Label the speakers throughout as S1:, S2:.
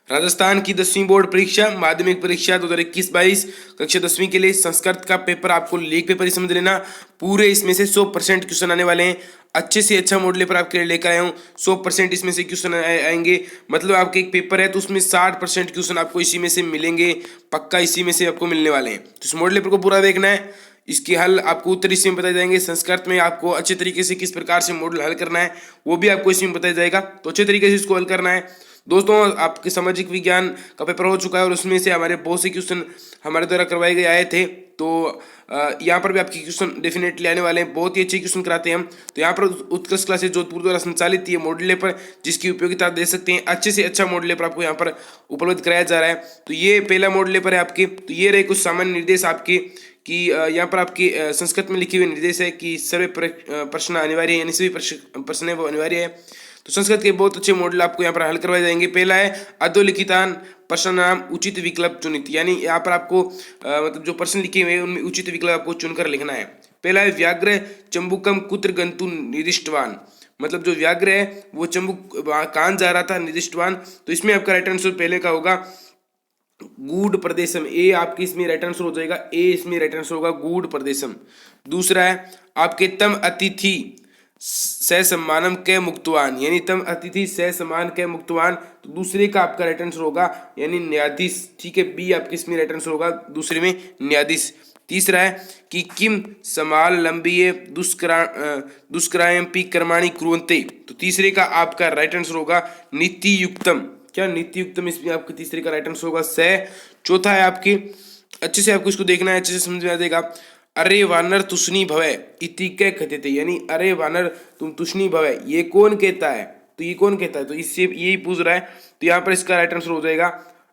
S1: राजस्थान की 10वीं बोर्ड परीक्षा माध्यमिक परीक्षा 2021-22 कक्षा 10वीं के लिए संस्कृत का पेपर आपको लीक पेपर ही समझ लेना। पूरे इसमें से 100% क्वेश्चन आने वाले हैं। अच्छे से अच्छा मॉडल पेपर आपके लिए लेकर आया हूँ। 100% इसमें से क्वेश्चन आएंगे, मतलब आपके एक पेपर है तो उसमें 60% क्वेश्चन आपको इसी में से मिलेंगे, पक्का इसी में से आपको मिलने वाले हैं। तो इस मॉडल पेपर को पूरा देखना है, इसके हल आपको उत्तर इसी में बताए जाएंगे। संस्कृत में आपको अच्छे तरीके से किस प्रकार से मॉडल हल करना है वो भी आपको इसी में बताया जाएगा, तो अच्छे तरीके से इसको हल करना है। दोस्तों, आपके सामाजिक विज्ञान का पेपर हो चुका है और उसमें से हमारे बहुत से क्वेश्चन हमारे द्वारा करवाए गए आए थे, तो यहाँ पर भी आपके क्वेश्चन डेफिनेटली आने वाले हैं। बहुत ही अच्छे क्वेश्चन कराते हैं हम। तो यहाँ पर उत्कृष्ट क्लासेस जोधपुर द्वारा संचालित ये मॉडल पेपर जिसकी उपयोगिता आप दे सकते हैं। अच्छे से अच्छा मॉडल पेपर आपको यहाँ पर उपलब्ध कराया जा रहा है। तो ये पहला मॉडल पेपर है आपके। तो ये रहे कुछ सामान्य निर्देश आपके कि यहाँ पर आपके संस्कृत में लिखे हुए निर्देश है कि सभी प्रश्न अनिवार्य है, यानी सभी प्रश्न है वो अनिवार्य है। तो संस्कृत के बहुत अच्छे मॉडल आपको यहाँ पर हल करवाए जाएंगे। पहला है अधोलिखितान प्रश्न नाम उचित विकल्प चुनित, यानी यहाँ पर आपको मतलब जो प्रश्न लिखे हुए हैं उनमें उचित विकल्प आपको चुनकर लिखना है। पहला है व्याघ्र चंबुकम कुत्र गंतु निर्दिष्टवान, मतलब जो व्याघ्र है वो चंबुक कहाँ जा रहा था निर्दिष्टवान। तो इसमें आपका राइट आंसर पहले का होगा गूढ़ प्रदेशम, ए आपके इसमें राइट आंसर हो जाएगा, ए इसमें राइट आंसर होगा गूढ़ प्रदेशम। दूसरा है आपके तम अतिथि स सम्मानम के मुक्तवान, यानी तम अतिथि स सम्मान के मुक्तवान। तो दूसरे का आपका राइट आंसर होगा यानी न्यायाधीश, ठीक है, बी आपके इसमें राइट आंसर होगा दूसरे में न्यायाधीश। तीसरा है कि किम समाल लंबी दुष्करायपी कर्माणि कुर्वन्ते, तो तीसरे का आपका राइट आंसर होगा नीति युक्तम, क्या नीति युक्तम इसमें आपके तीसरे का राइट आंसर होगा स। चौथा है आपके, अच्छे से आपको इसको देखना है, अच्छे से समझ में आ जाएगा। अरे वानर तुष्णी भवे इति के कथ्यते, यानी अरे वानर तुम तुष्णी भवे ये कौन कहता है, तो ये कौन कहता है, तो इससे यही पूछ रहा है। तो यहाँ पर इसका राइट आंसर हो जाएगा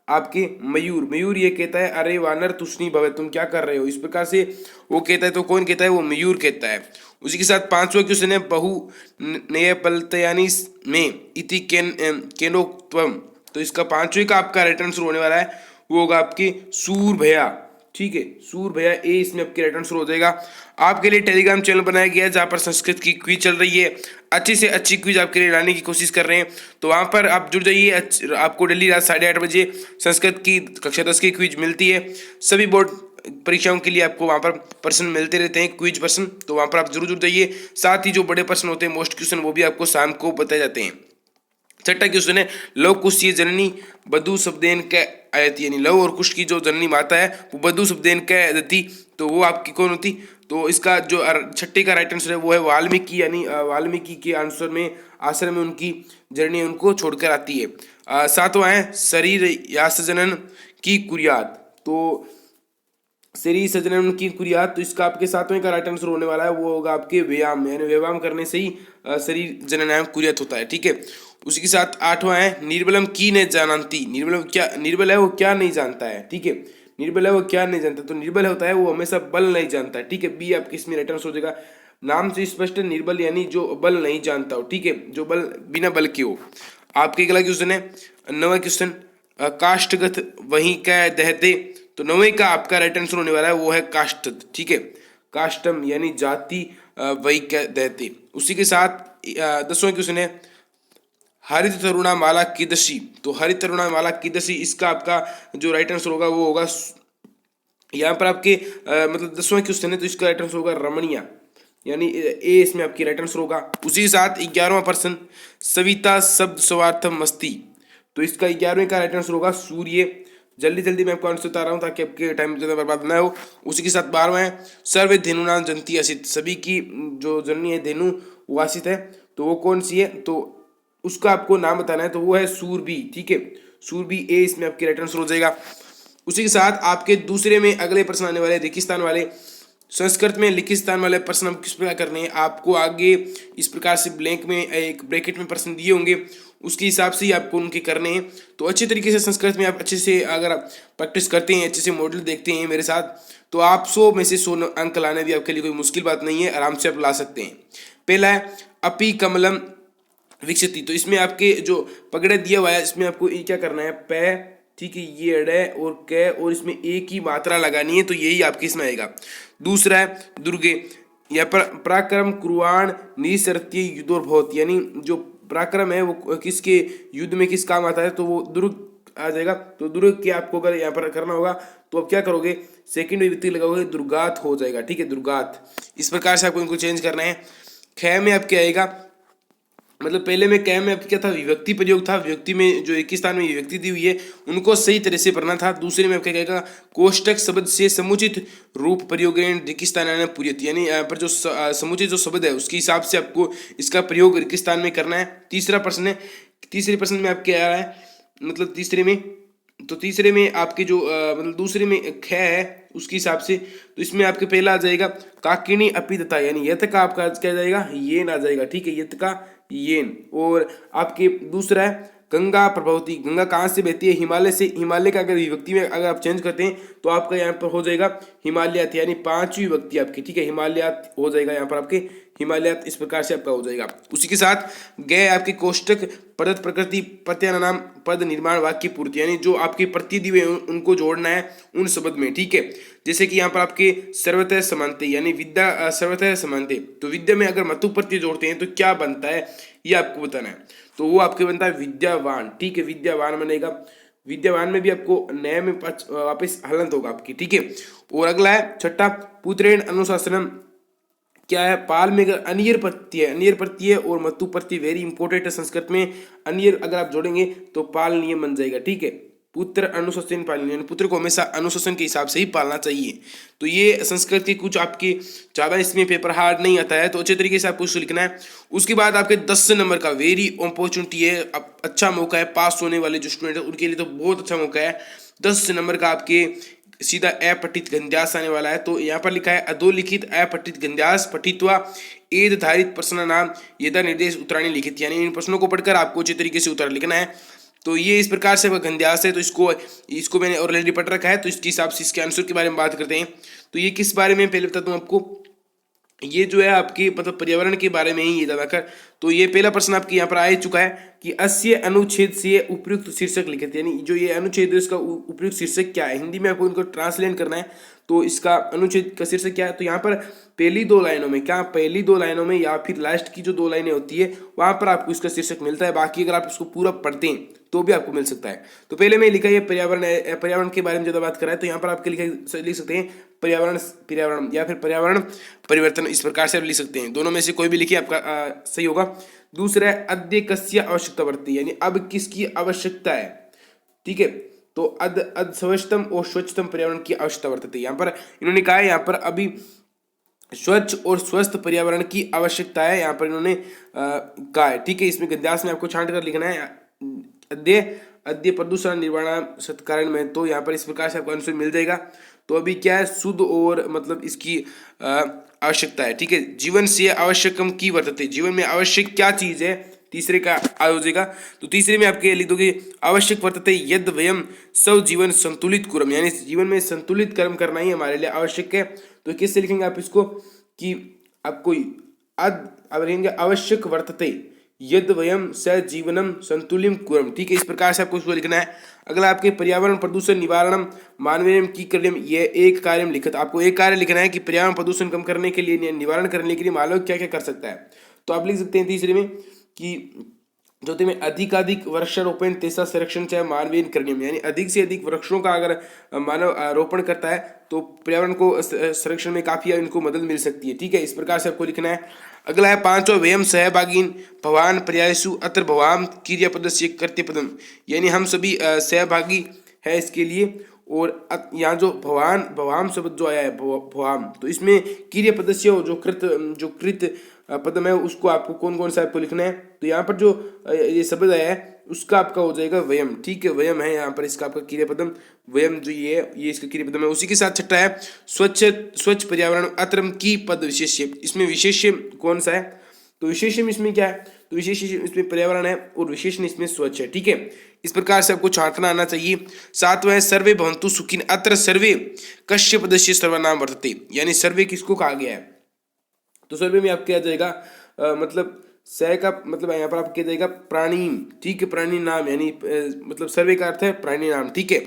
S1: आपके मयूर, मयूर ये कहता है अरे वानर तुष्णी भवे तुम क्या कर रहे हो, इस प्रकार से वो कहता है। तो कौन कहता है, वो मयूर कहता है। उसी के साथ पांचवा क्वेश्चन है बहु नयपलतयानी में इति केनोक्त्वम, तो इसका पांचवे का आपका राइट आंसर होने वाला है वो होगा आपके सूर भैया, ठीक है, सूर भैया ए इसमें आपके राइट आंसर हो जाएगा। आपके लिए टेलीग्राम चैनल बनाया गया है जहाँ पर संस्कृत की क्विज चल रही है, अच्छी से अच्छी क्विज आपके लिए लाने की कोशिश कर रहे हैं। तो वहाँ पर आप जुड़ जाइए, आपको डेली रात 8:30 बजे संस्कृत की कक्षा 10 की क्विज मिलती है। सभी बोर्ड परीक्षाओं के लिए आपको वहाँ पर प्रश्न मिलते रहते हैं, क्विज प्रश्न, तो वहाँ पर आप जरूर जुड़ जाइए। साथ ही जो बड़े प्रश्न होते हैं मोस्ट क्वेश्चन वो भी आपको शाम को बताए जाते हैं। छठा क्वेश्चन है लव कुश जननी बधु शब्देन के आयति, यानी लव और कुश की जो जननी माता है वो बधु शब्देन के आयति, तो वो आपकी कौन होती। तो इसका जो छठे का राइट आंसर है वो है वाल्मीकि, यानी वाल्मीकि के आंसर में आश्रम में उनकी जननी उनको छोड़कर आती है। सातवां है शरीर यासजनन की कुरियात, तो शरीर सजनन की कुरियात, तो इसका आपके सातवें का राइट आंसर होने वाला है वो होगा आपके व्यायाम, यानी व्यायाम करने से ही शरीर जननायम कुरियात होता है, ठीक है। उसी के साथ आठवां है निर्बलम की ने जानती, निर्बलम क्या, निर्बल है वो क्या नहीं जानता है, ठीक है, निर्बल है वो क्या नहीं जानता, तो निर्बल होता है वो हमेशा बल नहीं जानता है, ठीक है, बी आपके इसमें राइट आंसर हो जाएगा। नाम से स्पष्ट निर्बल यानी जो बल नहीं जानता हो, ठीक है, जो बल बिना बल के हो। आपके अगला क्वेश्चन है 9वां क्वेश्चन काष्ठगत वहीं क्या दहते, तो 9वें का आपका राइट आंसर होने वाला है वो है काष्ठ, ठीक है, काष्टम यानी जाति वही क्या दहते। उसी के साथ 10वां क्वेश्चन है हरित तरुणा माला कीदशी, तो हरित तरुणा माला कीदशी, इसका आपका जो राइट आंसर होगा वो होगा यहाँ पर आपके मतलब 10वां क्वेश्चन है तो इसका राइट आंसर होगा रमणीय, यानी ए इसमें आपकी राइट आंसर होगा। उसी के साथ 11वां प्रश्न सविता शब्द स्वार्थम मस्ती, तो इसका 11वें का राइट आंसर होगा सूर्य। जल्दी जल्दी मैं आपको आंसर बता रहा हूँ ताकि आपके टाइम ज़्यादा बर्बाद ना हो। उसी के साथ 12वां है सर्वे धेनुनाम जंती असित, सभी की जो जननी है धेनु वो आसित है, तो वो कौन सी है, तो उसका आपको नाम बताना है, तो वो है सूरबी, ठीक है, सूरबी ए इसमें आपके राइट आंसर हो जाएगा। उसी के साथ आपके दूसरे में अगले प्रश्न आने वाले रेगिस्तान वाले, संस्कृत में लिखित स्थान वाले प्रश्न हम किस प्रकार करने हैं, आपको आगे इस प्रकार से ब्लैंक में एक ब्रैकेट में प्रश्न दिए होंगे, उसके हिसाब से ही आपको उनके करने हैं। तो अच्छे तरीके से संस्कृत में आप अच्छे से अगर आप प्रैक्टिस करते हैं, अच्छे से मॉडल देखते हैं मेरे साथ, तो आप 100 में से 100 अंक लाना भी आपके लिए कोई मुश्किल बात नहीं है, आराम से आप ला सकते हैं। पहला है अपी कमलम विकसित, तो इसमें आपके जो पगड़े दिया हुआ है इसमें आपको क्या करना है, पै, ठीक है, ये अड़े और कै और इसमें एक ही मात्रा लगानी है, तो यही आपके इसमें आएगा। दूसरा है दुर्गे या पराक्रम कुर्वाण निसरतीय युद्धोर्भवत, यानी जो पराक्रम है वो किसके युद्ध में किस काम आता है, तो वो दुर्ग आ जाएगा। तो दुर्ग के आपको अगर यहाँ पर करना होगा तो आप क्या करोगे, सेकंड विभक्ति लगाओगे, दुर्गात हो जाएगा। ठीक है, दुर्गात। इस प्रकार से आपको इनको चेंज करना है। ख में आपके आएगा, मतलब पहले में कै में आपकी क्या था, विभक्ति प्रयोग था। विभक्ति में जो एक ही स्थान में विभक्ति दी हुई है उनको सही तरह से पढ़ना था। दूसरे में आपका कहेगा कोष्टक शब्द से समुचित रूप प्रयोग रिक्तिस्थान पूरित, यानी यहाँ पर जो समुचित जो शब्द है उसके हिसाब से आपको इसका प्रयोग रिक्तिस्थान में करना है। तीसरा प्रश्न है, तीसरे प्रश्न में आपके आ रहा है, मतलब तीसरे में, तो तीसरे में आपके जो मतलब दूसरे में ख है उसके हिसाब से, तो इसमें आपके पहला आ जाएगा काकिनी अपिदता, यानी यथ का आपका क्या जाएगा, येन आ जाएगा। ठीक है, यथ का येन। और आपके दूसरा है गंगा प्रभवती, गंगा कहाँ से बहती है, हिमालय से। हिमालय का अगर विभक्ति में अगर आप चेंज करते हैं तो आपका यहाँ पर हो जाएगा हिमालयात, यानी पांचवी विभक्ति आपकी। ठीक है, हिमालयात हो जाएगा यहाँ पर आपके, हिमालयात इस प्रकार से आपका हो जाएगा। उसी के साथ गए आपके कोष्टक पद प्रकृति प्रत्यानाम पद निर्माण वाक्य पूर्ति, यानी जो आपके प्रत्यय दिए उनको जोड़ना है उन शब्द में। ठीक है, जैसे कि यहाँ पर आपके सर्वतः समानते, यानी विद्या सर्वतः समानते, तो विद्या में अगर मतु प्रत्यय जोड़ते हैं तो क्या बनता है ये आपको बताना है। तो वो आपके बनता है विद्यावान। ठीक है, विद्यावान बनेगा। विद्यावान में भी आपको नए में वापस हलंत होगा आपकी। ठीक है, और अगला है छठा पुत्रेण अनुशासनम, क्या है, पाल में अगर अनियर प्रत्यय, अनियर प्रत्यय और मतु प्रत्यय वेरी इंपॉर्टेंट है संस्कृत में। अनियर अगर आप जोड़ेंगे तो पाल नियम बन जाएगा। ठीक है, पुत्र अनुशासन पालन, यानी पुत्र को हमेशा अनुशासन के हिसाब से ही पालना चाहिए। तो ये संस्कृत के कुछ आपके ज़्यादा इसमें पेपर हार्ड नहीं आता है, तो अच्छे तरीके से आपको उसको लिखना है। उसके बाद आपके 10 नंबर का वेरी अपॉर्चुनिटी है, अच्छा मौका है पास होने वाले जो स्टूडेंट है उनके लिए, तो बहुत अच्छा मौका है। 10 नंबर का आपके सीधा अपठित गंध्यास आने वाला है। तो यहाँ पर लिखा है अधोलिखित अपठित गंध्यास पठित्वा एद धारित प्रश्न नाम यदा निर्देश उत्तराणी लिखित, यानी इन प्रश्नों को पढ़कर आपको अच्छे तरीके से उत्तर लिखना है। तो ये इस प्रकार से गंध्यास है, तो इसको मैंने ऑलरेडी पढ़ रखा है, तो इसके हिसाब से इसके आंसर के बारे में बात करते हैं। तो ये किस बारे में पहले बताता हूँ आपको, ये जो है आपकी मतलब पर्यावरण के बारे में ही ये ज्यादातर। तो ये पहला प्रश्न आपके यहाँ पर आ ही चुका है कि अस्य अनुच्छेद से उपयुक्त शीर्षक लिखित, यानी जो ये अनुच्छेद है इसका उपयुक्त शीर्षक क्या है, हिंदी में आपको इनको ट्रांसलेट करना है। तो इसका अनुच्छेद का शीर्षक क्या है, तो यहाँ पर पहली 2 लाइनों में, क्या पहली 2 लाइनों में या फिर लास्ट की जो 2 लाइनें होती है वहां पर आपको इसका शीर्षक मिलता है। बाकी अगर आप इसको पूरा पढ़ते हैं तो भी आपको मिल सकता है। तो पहले में लिखा है पर्यावरण, पर्यावरण के बारे में ज्यादा बात कर रहा है, तो यहाँ पर आपके लिख सकते हैं पर्यावरण पर्यावरण या फिर पर्यावरण परिवर्तन, इस प्रकार से आप लिख सकते हैं। दोनों में से कोई भी लिखिए आपका सही होगा। दूसरा है अद्य कस्य आवश्यकता बढ़ती, यानी अब किसकी आवश्यकता है। ठीक है, तो अद स्वच्छतम और स्वच्छतम पर्यावरण की आवश्यकता वर्तते, यहाँ पर इन्होंने कहा है यहाँ पर अभी स्वच्छ और स्वस्थ पर्यावरण की आवश्यकता है, यहाँ पर इन्होंने कहा है। ठीक है, इसमें गद्यास में आपको छांट कर लिखना है अद्य अद्य प्रदूषण निर्वाण सत्कारण में, तो यहाँ पर इस प्रकार से आपको आंसर मिल जाएगा। तो अभी क्या है, शुद्ध और मतलब इसकी आवश्यकता है। ठीक है, जीवन से आवश्यकम की वर्तते, जीवन में आवश्यक क्या चीज है, तीसरे का आ हो जाएगा। तो तीसरे में आपके लिख दोगे आवश्यक वर्तते यद वयम सब जीवन संतुलित कुरम, यानी जीवन में संतुलित कर्म करना ही हमारे लिए आवश्यक है। तो किससे लिखेंगे आप इसको कि आपको अब लिखेंगे आवश्यक वर्तते यद वयम स जीवनम संतुलिम कुरम। ठीक है, इस प्रकार से आपको इसको लिखना है। अगला आपके पर्यावरण प्रदूषण निवारणम मानवीय की कार्यम, ये एक कार्य लिखित, आपको एक कार्य लिखना है कि पर्यावरण प्रदूषण कम करने के लिए, निवारण करने के लिए मानव क्या क्या कर सकता है। तो आप लिख सकते हैं तीसरे में कि चौथे में अधिकाधिक वृक्षारोपण तेसा संरक्षण चाहे मानवीय करणीय, यानी अधिक से अधिक वृक्षों का अगर मानव रोपण करता है तो पर्यावरण को संरक्षण में काफी इनको मदद मिल सकती है। ठीक है, इस प्रकार से आपको लिखना है। अगला है 5वां वयम सहभागीन भवान पर्यायसु अत्र भवाम क्रियापदस्य कर्तव्यपदम, यानी हम सभी सहभागी है इसके लिए। और यहाँ जो भवान भवाम शब्द जो आया है भवाम, तो इसमें क्रियापदस्य जो कृत पदम है उसको आपको कौन कौन सा आपको लिखना है। तो यहाँ पर जो ये शब्द आया है उसका आपका हो जाएगा वयम। ठीक है, वयम है यहाँ पर इसका आपका क्रियापदम, वयम जो ये इसका क्रियापदम है। उसी के साथ छठा है स्वच्छ पर्यावरण अत्रम की पद विशेष्य, इसमें विशेष्य कौन सा है, तो विशेष्य इसमें क्या है, तो विशेष्य इसमें पर्यावरण है और विशेषण इसमें स्वच्छ है। ठीक है, इस प्रकार से आपको छांटना आना चाहिए। 7वां है सर्वे भवन्तु सुखिन अत्र सर्वे कश्य पदस्य सर्वनाम वर्तते, यानी सर्वे किसको कहा गया है, तो सर्वे में आपके आ जाएगा मतलब स का मतलब यहाँ पर आपके जाएगा प्राणी। ठीक है, प्राणी नाम, यानी मतलब सर्वे का अर्थ है प्राणी नाम। ठीक है,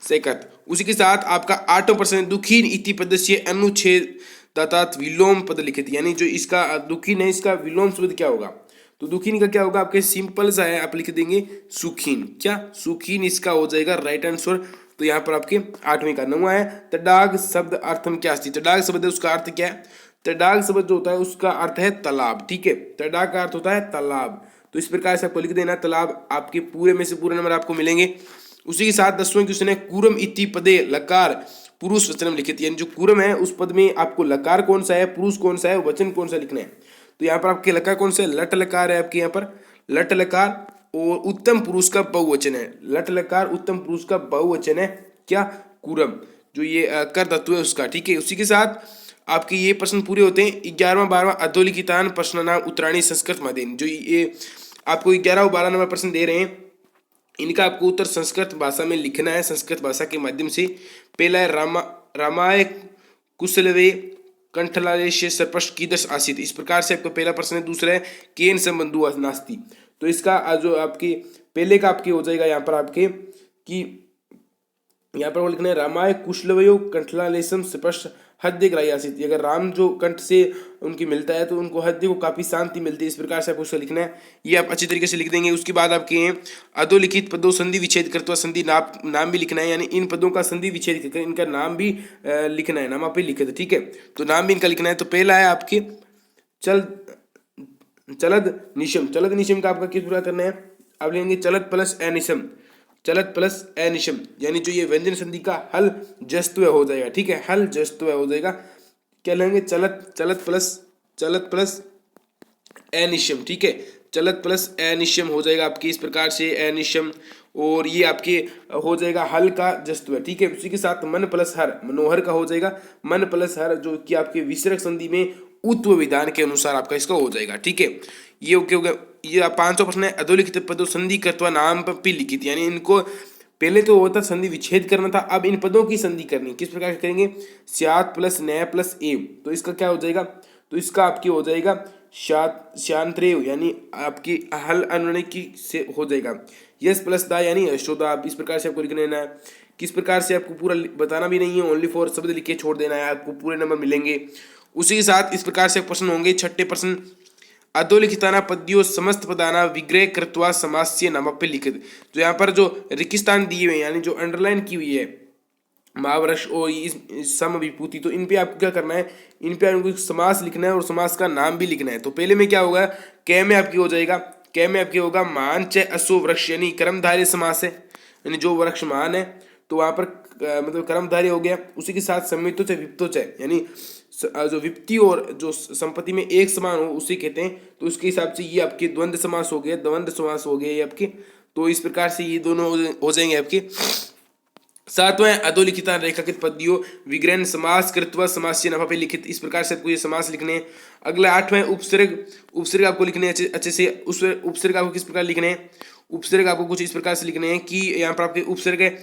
S1: सेकत। उसी के साथ आपका 8वां प्रश्न दुखीन इति पदस्य अनुच्छेद दत्तात विलोम पद लिखित, यानी जो इसका दुखीन है इसका विलोम शब्द क्या होगा। तो दुखीन का क्या होगा आपके सिंपल सा है, आप लिख देंगे सुखीन। क्या सुखीन इसका हो जाएगा राइट आंसर। तो यहाँ पर आपके 8वें का 9वां है तडाग शब्द अर्थम क्या अस्ति। तडाग शब्द है उसका अर्थ क्या है, तडाग शब्द जो होता है उसका अर्थ है तालाब। ठीक है, तडाग का अर्थ होता है तालाब। तो इस प्रकार से आपको लिख देना तालाब, आपके पूरे में से पूरे नंबर आपको मिलेंगे। उसी के साथ 10वां क्वेश्चन है कूरम इति पदे लकार पुरुष वचनम लिखित, यानी जो कूरम है उस पद में आपको लकार कौन सा है, पुरुष कौन सा है, वचन कौन सा लिखना है। तो यहाँ पर आपके लकार कौन सा है, लट लकार है आपके यहाँ पर लट लकार, और उत्तम पुरुष का बहुवचन है। लट लकार उत्तम पुरुष का बहुवचन है क्या, कूरम, जो ये कर धातु है उसका। ठीक है, उसी के साथ आपके ये प्रश्न पूरे होते हैं। 11वां 12वां अधोलिखितान प्रश्न नाम उत्तराणी संस्कृत माध्यम, जो ये आपको 11 और 12 नंबर प्रश्न दे रहे हैं, इनका आपको उत्तर संस्कृत भाषा में लिखना है, संस्कृत भाषा के माध्यम से। पहला है रामाय कुशलवे कंठलालेश सर्पष्ट कीदृश आसित, इस प्रकार से आपका पहला प्रश्न है। दूसरा है केन संबंधु नास्ति, तो इसका जो आपके पहले का आपके हो जाएगा यहाँ पर आपके कि यहाँ पर वो लिखना है रामाय कुशलवयो कंठलालेशम स्पष्ट हृदय ग्राह्यासित, अगर राम जो कंठ से उनकी मिलता है तो उनको हृदय को काफी शांति मिलती है। इस प्रकार से आपको उसको लिखना है, ये आप अच्छी तरीके से लिख देंगे। उसके बाद आपके हैं अधोलिखित पदों संधि विच्छेद करते संधि नाम भी लिखना है, यानी इन पदों का संधि विच्छेद करके इनका नाम भी लिखना है, नाम आप ही लिखे थे। ठीक है, तो नाम भी इनका लिखना है। तो पहला है आपके चलद निशम, चलद निशम का आपका किस प्रकार करना है, आप लेंगे चलद प्लस अनिशम, चलत प्लस अनिशम, यानी जो ये व्यंजन संधि का हल जस्तु हो जाएगा। ठीक है, हल जस्तु हो जाएगा, क्या लेंगे चलत प्लस अनिशम। ठीक है, चलत प्लस अनिशम हो जाएगा आपकी इस प्रकार से अनिशम, और ये आपके हो जाएगा हल का जस्तु है। ठीक है, उसी के साथ मन प्लस हर, मनोहर का हो जाएगा मन प्लस हर, जो कि आपके विसर्ग संधि में उत्व विधान के अनुसार आपका इसका हो जाएगा। ठीक है, ये ओके हो गया। ये 500 प्रश्न है अधोलिखित पदों संधि कृत्वा नाम पर लिखित, यानी इनको पहले तो होता संधि विच्छेद करना था, अब इन पदों की संधि करनी। किस प्रकार करेंगे, स्यात् प्लस नय प्लस एव, तो इसका क्या हो जाएगा, तो इसका आपकी हो जाएगा शांत्रेव, यानी आपकी हल अनुनायिक की से हो जाएगा। यस प्लस दा यानी यशोदा, आप इस प्रकार से आपको लिख लेना है। किस प्रकार से आपको पूरा बताना भी नहीं है, ओनली फॉर शब्द लिख के छोड़ देना है, आपको पूरे नंबर मिलेंगे। उसी के साथ इस प्रकार से प्रश्न होंगे। 6ठे प्रश्न अधोलिखिताना पद्यो समस्त पदाना विग्रह कृत्वा समास्य नामप्य लिखित, तो यहाँ पर जो रिक्तिस्थान दिए हुए यानी जो अंडरलाइन की हुई है महावृक्ष और सम विभूति, तो इन पे आपको क्या करना है, इन पे आपको समास लिखना है और समास का नाम भी लिखना है। तो पहले में क्या होगा, कै में आपकी हो जाएगा, कै में आपकी होगा मान च असो वृक्ष, यानी कर्मधारय समास है, यानी जो वृक्ष मान है तो वहां पर मतलब कर्मधारय हो गया। उसी के साथ संमितो च विप्तो च, यानी जो विपत्ति और जो संपत्ति में एक समान हो उसे कहते हैं। तो उसके हिसाब से ये आपके द्वंद्व समास हो गया, द्वंद्व समास हो गया ये आपके। तो इस प्रकार से ये दोनों हो जाएंगे आपके। 7वां अधोलिखिता रेखाकृत पद्यों विग्रहण समास कृत्वा समास्य नफा लिखित, इस प्रकार से आपको ये समास लिखने हैं। अगला 8वां उपसर्ग, उपसर्ग आपको लिखने हैं अच्छे से। उस उपसर्ग आपको किस प्रकार लिखने हैं, उपसर्ग आपको कुछ इस प्रकार से लिखने हैं कि यहाँ पर आपके उपसर्ग है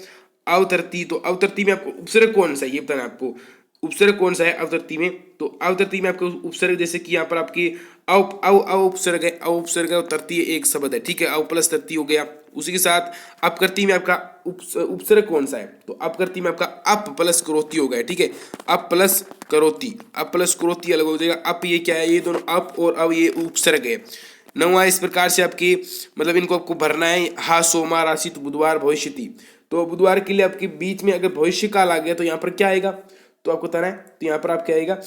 S1: अवतरती, तो अवतरती में आपको उपसर्ग कौन सा है ये बताना आपको, उपसर्ग कौन सा है अवतरती में। तो अवतरती में आपको उपसर्ग जैसे कि यहाँ पर आपकी अव उपसर्ग है, अव उपसर्ग अवतरती एक शब्द है। ठीक है, अव प्लस तरती हो गया। उसी के साथ अपकृति में आपका उपसर्ग कौन सा है, तो अपकृति में आपका अप प्लस करोती हो गया। ठीक है, अप प्लस करोती, अप प्लस करोती अलग हो जाएगा। अप ये क्या है, ये दोनों अप और अव ये उपसर्ग है। 9वां इस प्रकार से आपकी मतलब इनको आपको भरना है। हा सोमवार राशि तो बुधवार भविष्यति, तो बुधवार के लिए आपके बीच में अगर भविष्य काल आ गया तो यहाँ पर क्या आएगा, तो आपको बताना है। तो यहाँ पर आप क्या आएगा,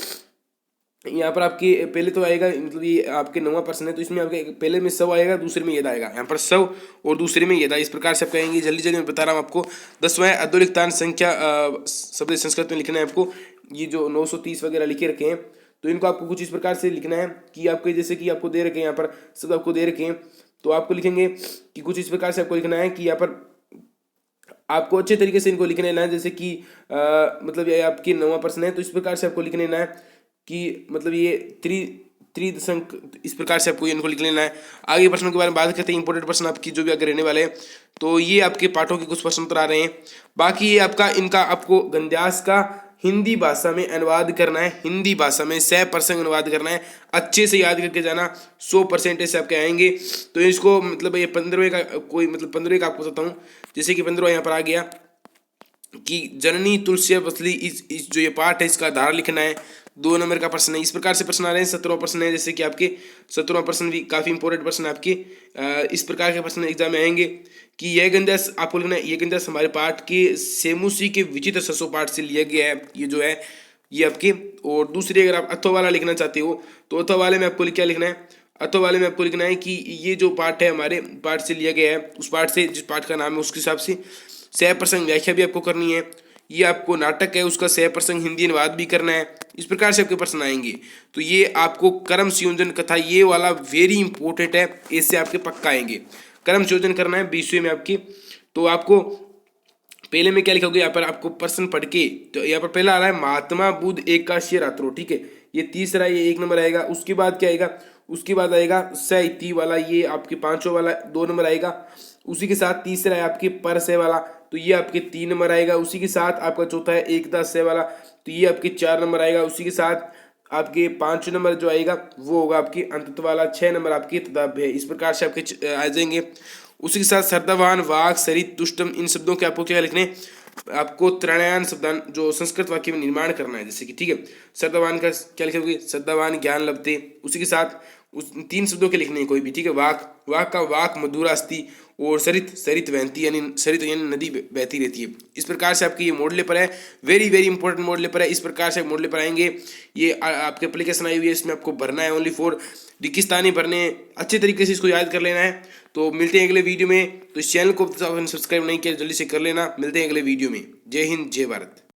S1: यहाँ पर आपके पहले तो आएगा मतलब ये आपके 9वां प्रश्न है, तो इसमें आपके पहले में सव आएगा, दूसरे में यदा आएगा। यहाँ पर सव और दूसरे में यदा, इस प्रकार से आप कहेंगे। जल्दी जल्दी मैं बता रहा हूँ आपको। 10वां अधोलिखितान संख्या शब्द संस्कृत में लिखना है आपको। ये जो 930 वगैरह लिखे रखे हैं तो इनको आपको कुछ इस प्रकार से लिखना है कि आपके जैसे कि आपको दे रखे हैं यहाँ पर शब्द आपको दे रखे हैं, तो आपको लिखेंगे कि कुछ इस प्रकार से आपको लिखना है कि यहाँ पर आपको अच्छे तरीके से इनको लिखने लेना है। जैसे कि मतलब ये आपकी 9वां प्रश्न है, तो इस प्रकार से आपको लिख लेना है कि मतलब ये त्रिदशंक, इस प्रकार से आपको इनको लिख लेना है। आगे प्रश्नों के बारे में बात करते हैं, इंपॉर्टेंट प्रश्न आपकी जो भी आगे रहने वाले हैं। तो ये आपके पाठों के कुछ प्रश्न उत्तर आ रहे हैं। बाकी ये आपका इनका आपको गद्यांश का हिंदी भाषा में अनुवाद करना है, हिंदी भाषा में 100% अनुवाद करना है। अच्छे से याद करके जाना, 100% से आपके आएंगे। तो इसको मतलब ये 15वें का कोई मतलब 15वें का आपको बताता हूँ। जैसे कि 15वां यहाँ पर आ गया कि जननी तुलसी वसली, इस जो ये पाठ है इसका धारा लिखना है। 2 नंबर का प्रश्न है। इस प्रकार से प्रश्न आ रहे हैं। 17वां प्रश्न है, जैसे कि आपके 17वां प्रश्न भी काफ़ी इंपॉर्टेंट प्रश्न है आपके। इस प्रकार के प्रश्न एग्जाम में आएंगे कि यह गंध्यास आपको लिखना है। यह गंध्यास हमारे पाठ के सेमुसी के विचित्र ससो पाठ से लिया गया है, ये जो है ये आपके। और दूसरी अगर आप अथवा वाला लिखना चाहते हो तो अथवा वाले में आपको क्या लिखना है, अथवा वाले में आपको लिखना है कि ये जो पाठ है हमारे पाठ से लिया गया है, उस पाठ से जिस पाठ का नाम है उसके हिसाब से सह प्रसंग व्याख्या भी आपको करनी है। ये आपको नाटक है उसका सह प्रसंग हिंदी अनुवाद भी करना है। इस प्रकार से आपके प्रश्न आएंगे। तो ये आपको कर्म संयोजन कथा ये वाला वेरी इंपॉर्टेंट है, इससे आपके पक्का आएंगे। कर्म संयोजन करना है 20वें में आपकी। तो आपको पहले में क्या लिखोगे, यहाँ पर आपको प्रश्न पढ़ के, तो यहाँ पर पहला आ रहा है महात्मा बुद्ध एकादशी रात्रो, ठीक है, ये तीसरा, ये 1 नंबर आएगा। उसके बाद क्या आएगा, उसके बाद आएगा साहित्य वाला, ये आपके 5वां वाला 2 नंबर आएगा। उसी के साथ तीसरा है आपके पर से वाला, तो ये आपके 3 नंबर आएगा। उसी के साथ आपका चौथा है एकदास से वाला, तो ये आपके 4 नंबर आएगा। उसी के साथ आपके 5 नंबर जो आएगा वो होगा आपकी अंत वाला, 6 नंबर आपकी तदाभ है। इस प्रकार से आपके आ जाएंगे। उसी के साथ श्रद्धावान, वाक, सरित, तुष्टम, इन शब्दों के आपको क्या लिखने, आपको त्रयान शब्दान जो संस्कृत वाक्य में निर्माण करना है, जैसे कि ठीक है। श्रद्धावान का क्या लिखोगे, श्रद्धावान ज्ञान लभते। उसी के साथ उस 3 शब्दों के लिखने हैं कोई भी, ठीक है। वाक, वाक का वाक मधुरा अस्ति, और सरित, सरित बहती यानी सरित यानी नदी बहती रहती है। इस प्रकार से आपके ये मॉडल पर है, वेरी वेरी इंपॉर्टेंट मॉडल पर है। इस प्रकार से मॉडल पर आएंगे। ये आपके एप्लीकेशन आई हुई है, इसमें आपको भरना है ओनली फॉर रिक्तिस्थानी भरने, अच्छे तरीके से इसको याद कर लेना है। तो मिलते हैं अगले वीडियो में। तो इस चैनल को सब्सक्राइब नहीं किया जल्दी से कर लेना। मिलते हैं अगले वीडियो में। जय हिंद, जय भारत।